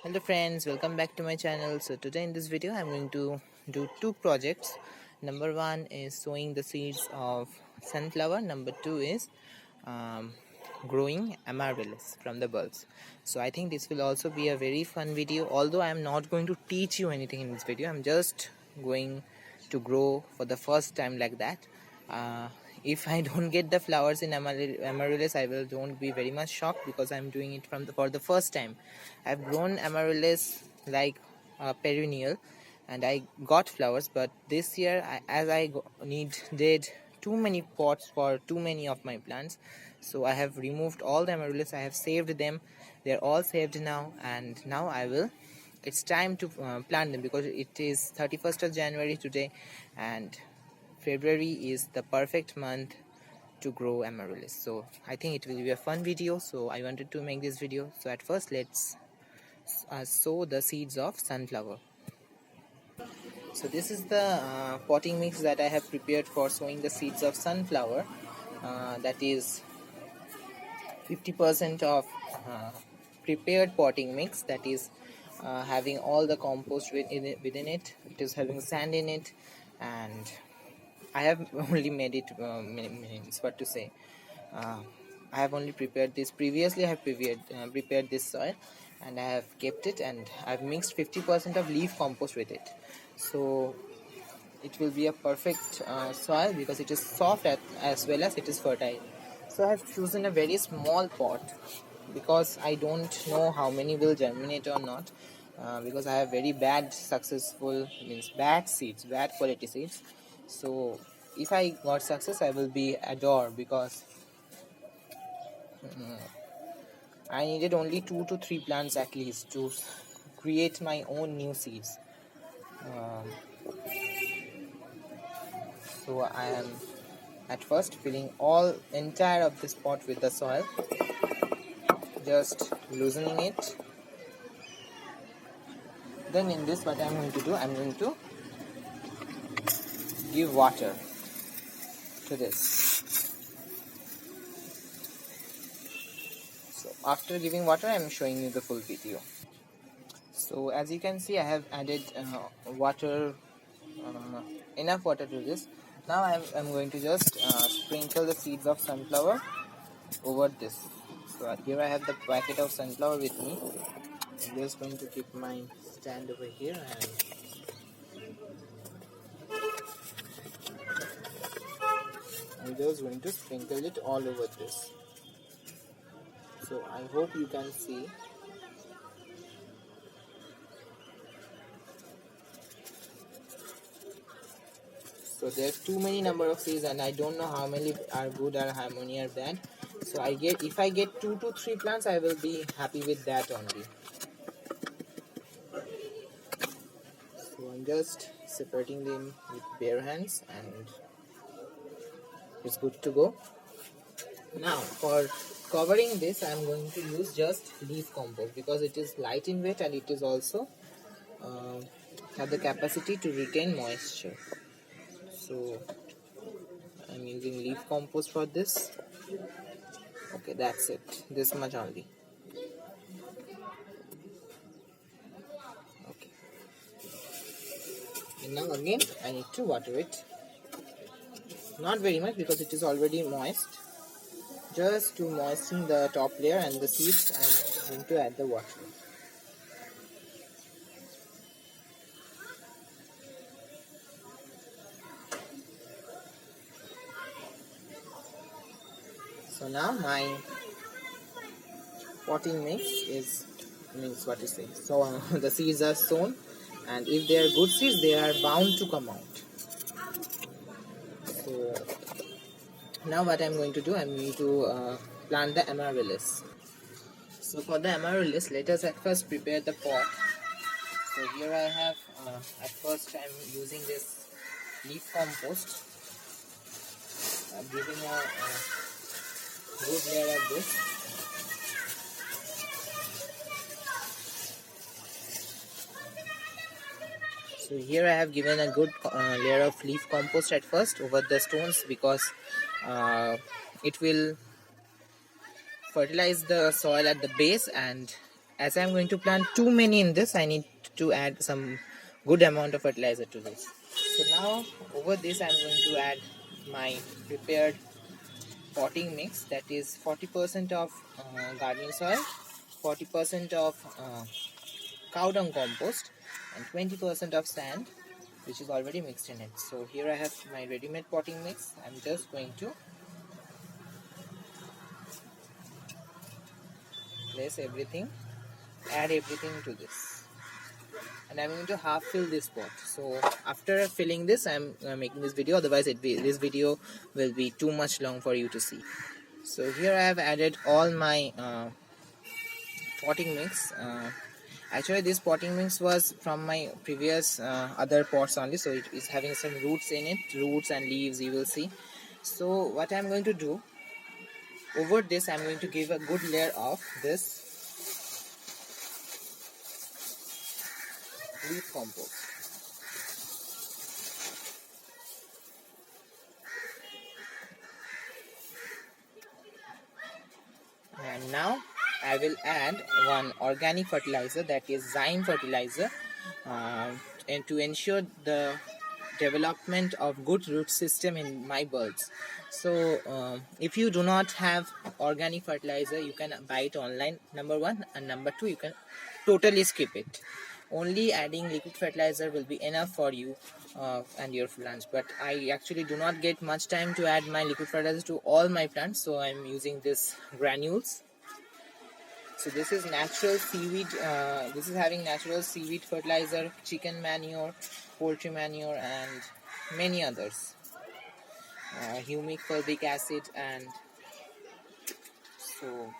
Hello friends, welcome back to my channel. So today in this video I'm going to do two projects. Number one is sowing the seeds of sunflower. Number two is um, growing amaryllis from the bulbs. So I think this will also be a very fun video, although I am not going to teach you anything in this video. I'm just going to grow for the first time like that. uh, if I don't get the flowers in amaryllis, I will don't be very much shocked, because I'm doing it for the first time. I've grown amaryllis like perennial, and I got flowers, but this year as I needed too many pots for too many of my plants, so I have removed all the amaryllis. I have saved them. They're all saved now, and now it's time to plant them, because it is 31st of January today, and February is the perfect month to grow amaryllis. So I think it will be a fun video, so I wanted to make this video. So at first let's sow the seeds of sunflower. So this is the potting mix that I have prepared for sowing the seeds of sunflower. That is 50% of prepared potting mix, that is having all the compost within it. It is having sand in it, and I have only made it means what to say. Uh, I have only prepared this. Previously, I have prepared this soil, and I have kept it, and I've mixed 50% of leaf compost with it. So it will be a perfect soil, because it is soft as well as it is fertile. So I have chosen a very small pot, because I don't know how many will germinate or not. Because I have very bad seeds, bad quality seeds. So if I got success, I will be adored, because I needed only 2 to 3 plants at least to create my own new seeds. So I am at first filling all entire of this pot with the soil, just loosening it. Then in this, what I am going to do, I am going to give water to this. So after giving water, I am showing you the full video. So as you can see, I have added water, enough water to this. Now I'm going to just sprinkle the seeds of sunflower over this. So here I have the packet of sunflower with me. I'm just going to keep my stand over here, and I'm just going to sprinkle it all over this. So I hope you can see. So there's too many number of seeds, and I don't know how many are good or how many are bad. So if I get 2 to 3 plants, I will be happy with that only. So I'm just separating them with bare hands, and it's good to go. Now for covering this, I'm going to use just leaf compost, because it is light in weight, and it is also have the capacity to retain moisture. So I'm using leaf compost for this. Okay, that's it. This much only. Okay. And now again, I need to water it. Not very much, because it is already moist. Just to moisten the top layer and the seeds, I'm going to add the water. So now my potting mix means what to say. So the seeds are sown, and if they are good seeds, they are bound to come out. So now what I'm going to do, I'm going to plant the amaryllis. So for the amaryllis, let us at first prepare the pot. So here I have, at first I'm using this leaf compost. I'm giving a good layer of this. So here I have given a good layer of leaf compost at first over the stones, because it will fertilize the soil at the base, and as I'm going to plant too many in this, I need to add some good amount of fertilizer to this. So now over this I'm going to add my prepared potting mix, that is 40% of garden soil, 40% of cow dung compost, and 20% of sand, which is already mixed in it. So here I have my ready-made potting mix. I'm just going to place everything, add everything to this, and I'm going to half fill this pot. So after filling this, I'm making this video, otherwise this video will be too much long for you to see. So here I have added all my potting mix. Actually this potting mix was from my previous other pots only, so it is having some roots in it, roots and leaves you will see. So what I'm going to do, over this I'm going to give a good layer of this leaf compost. And now I will add one organic fertilizer, that is zyme fertilizer, and to ensure the development of good root system in my bulbs. So if you do not have organic fertilizer, you can buy it online, number one, and number two, you can totally skip it. Only adding liquid fertilizer will be enough for you and your plants. But I actually do not get much time to add my liquid fertilizer to all my plants, so I'm using this granules. So this is natural seaweed, this is having natural seaweed fertilizer, chicken manure, poultry manure, and many others, humic fulvic acid. And so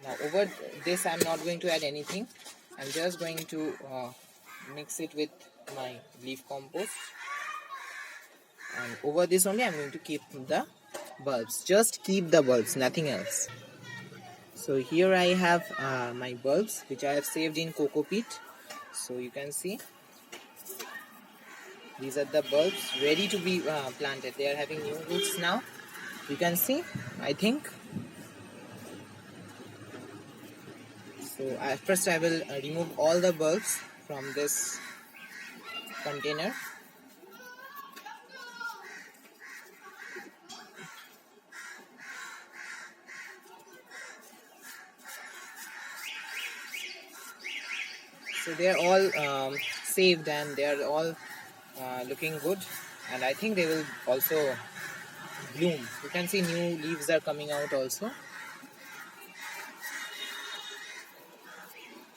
now over this I'm not going to add anything. I'm just going to mix it with my leaf compost, and over this only I'm going to keep the bulbs. Just keep the bulbs, nothing else. So here I have my bulbs, which I have saved in coco peat. So you can see these are the bulbs ready to be planted. They are having new roots now. You can see, I think. So first I will remove all the bulbs from this container. So they are all saved, and they are all looking good, and I think they will also bloom. You can see new leaves are coming out also.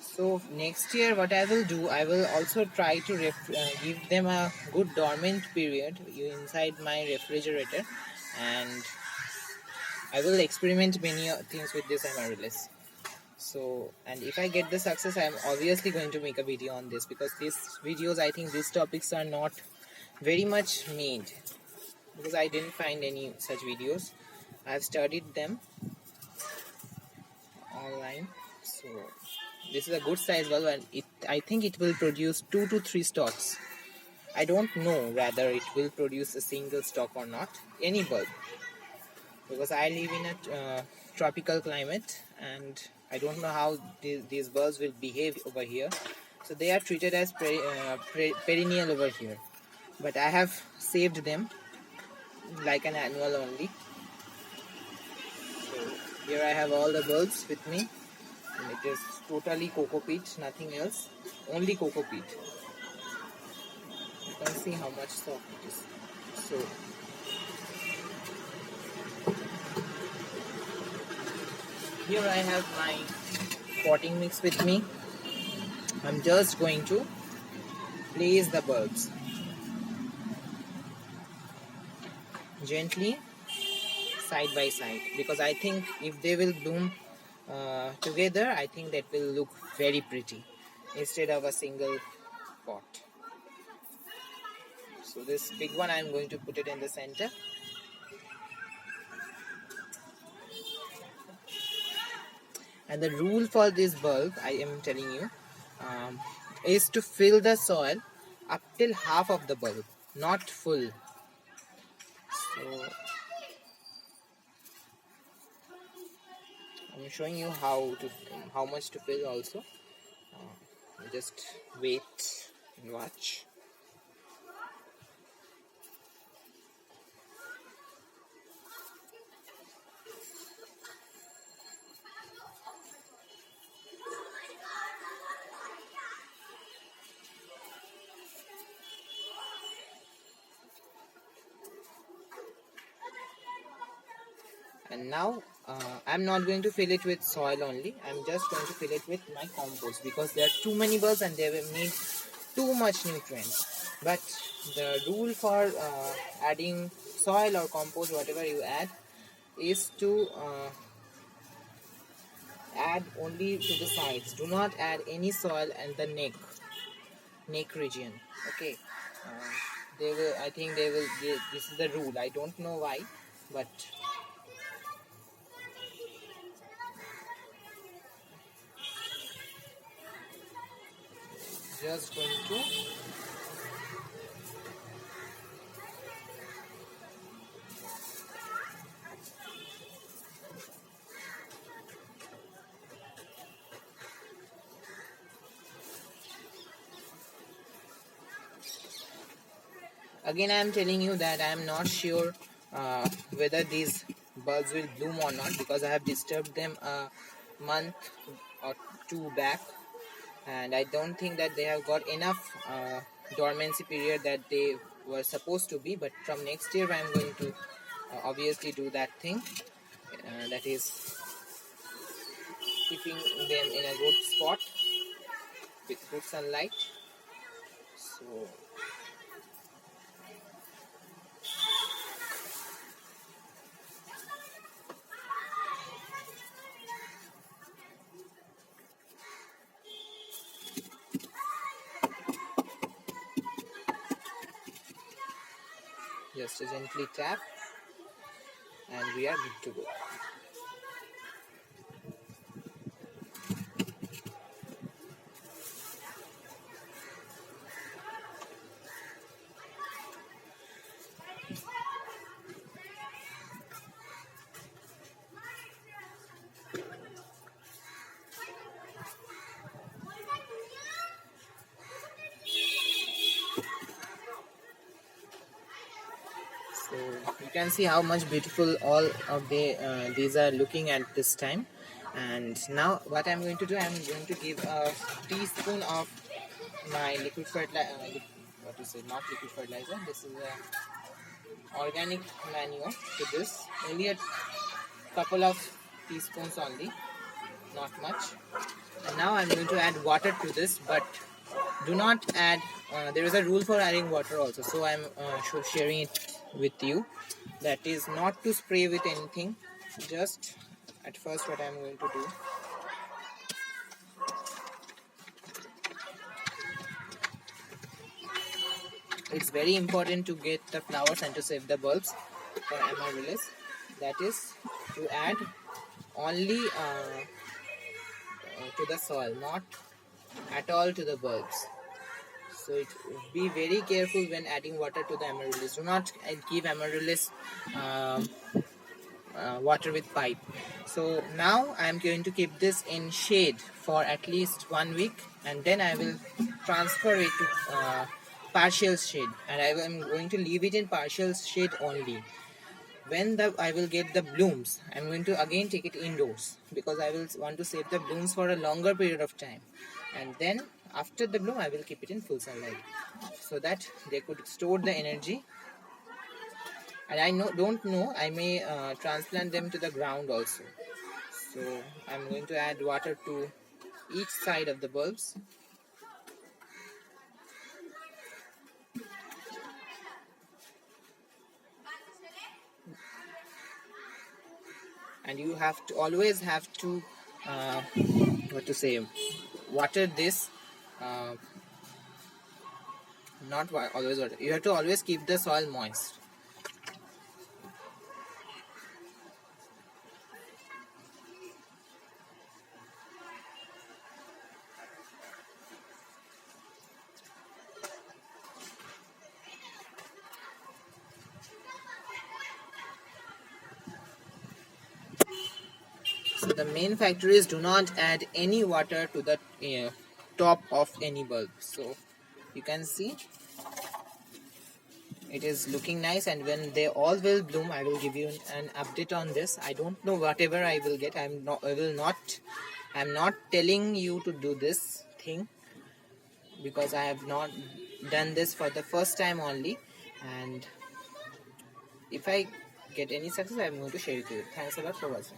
So next year what I will do, I will also try to give them a good dormant period inside my refrigerator, and I will experiment many things with this amaryllis. So, and if I get the success, I am obviously going to make a video on this, because these videos, I think these topics are not very much made, because I didn't find any such videos. I have studied them online. So this is a good size bulb, and I think it will produce 2 to 3 stalks. I don't know whether it will produce a single stalk or not, any bulb, because I live in a tropical climate, and I don't know how these bulbs will behave over here. So they are treated as perennial over here, but I have saved them like an annual only. So here I have all the bulbs with me, and it is totally coco peat, nothing else, only coco peat. You can see how much soft it is. So here I have my potting mix with me. I'm just going to place the bulbs gently side by side, because I think if they will bloom together, I think that will look very pretty instead of a single pot. So this big one, I'm going to put it in the center. And the rule for this bulb, I am telling you, is to fill the soil up till half of the bulb, not full. So I'm showing you how much to fill also. Just wait and watch. And now I'm not going to fill it with soil only. I'm just going to fill it with my compost, because there are too many bulbs and they will need too much nutrients. But the rule for adding soil or compost, whatever you add, is to add only to the sides. Do not add any soil and the neck region. Okay. uh, they will, I think this is the rule. I don't know why, but just going to again, I am telling you that I am not sure whether these bulbs will bloom or not, because I have disturbed them a month or two back, and I don't think that they have got enough dormancy period that they were supposed to be. But from next year I am going to obviously do that thing, that is keeping them in a good spot with good sunlight. So just gently tap and we are good to go. So you can see how much beautiful all of these are looking at this time. And now what I'm going to do, I'm going to give a teaspoon of my liquid fertilizer, what is it, not liquid fertilizer, this is a organic manure to this, only a couple of teaspoons only, not much. And now I'm going to add water to this, but do not add, there is a rule for adding water also, so I'm sharing it with you. That is not to spray with anything. Just at first what I'm going to do, it's very important to get the flowers and to save the bulbs for amaryllis. That is to add only to the soil, not at all to the bulbs. So be very careful when adding water to the amaryllis. Do not give amaryllis water with pipe. So now I am going to keep this in shade for at least 1 week, and then I will transfer it to partial shade, and I am going to leave it in partial shade only. When I will get the blooms, I am going to again take it indoors, because I will want to save the blooms for a longer period of time, and then after the bloom I will keep it in full sunlight, so that they could store the energy. And don't know, I may transplant them to the ground also. So I'm going to add water to each side of the bulbs. And you have to always have to water this, uh, not always water, you have to always keep the soil moist. So the main factor is do not add any water to the top of any bulb. So you can see it is looking nice, and when they all will bloom I will give you an update on this. I don't know whatever I will get. I'm not telling you to do this thing because I have not done this for the first time only, and if I get any success I'm going to share it with you. Thanks a lot for watching.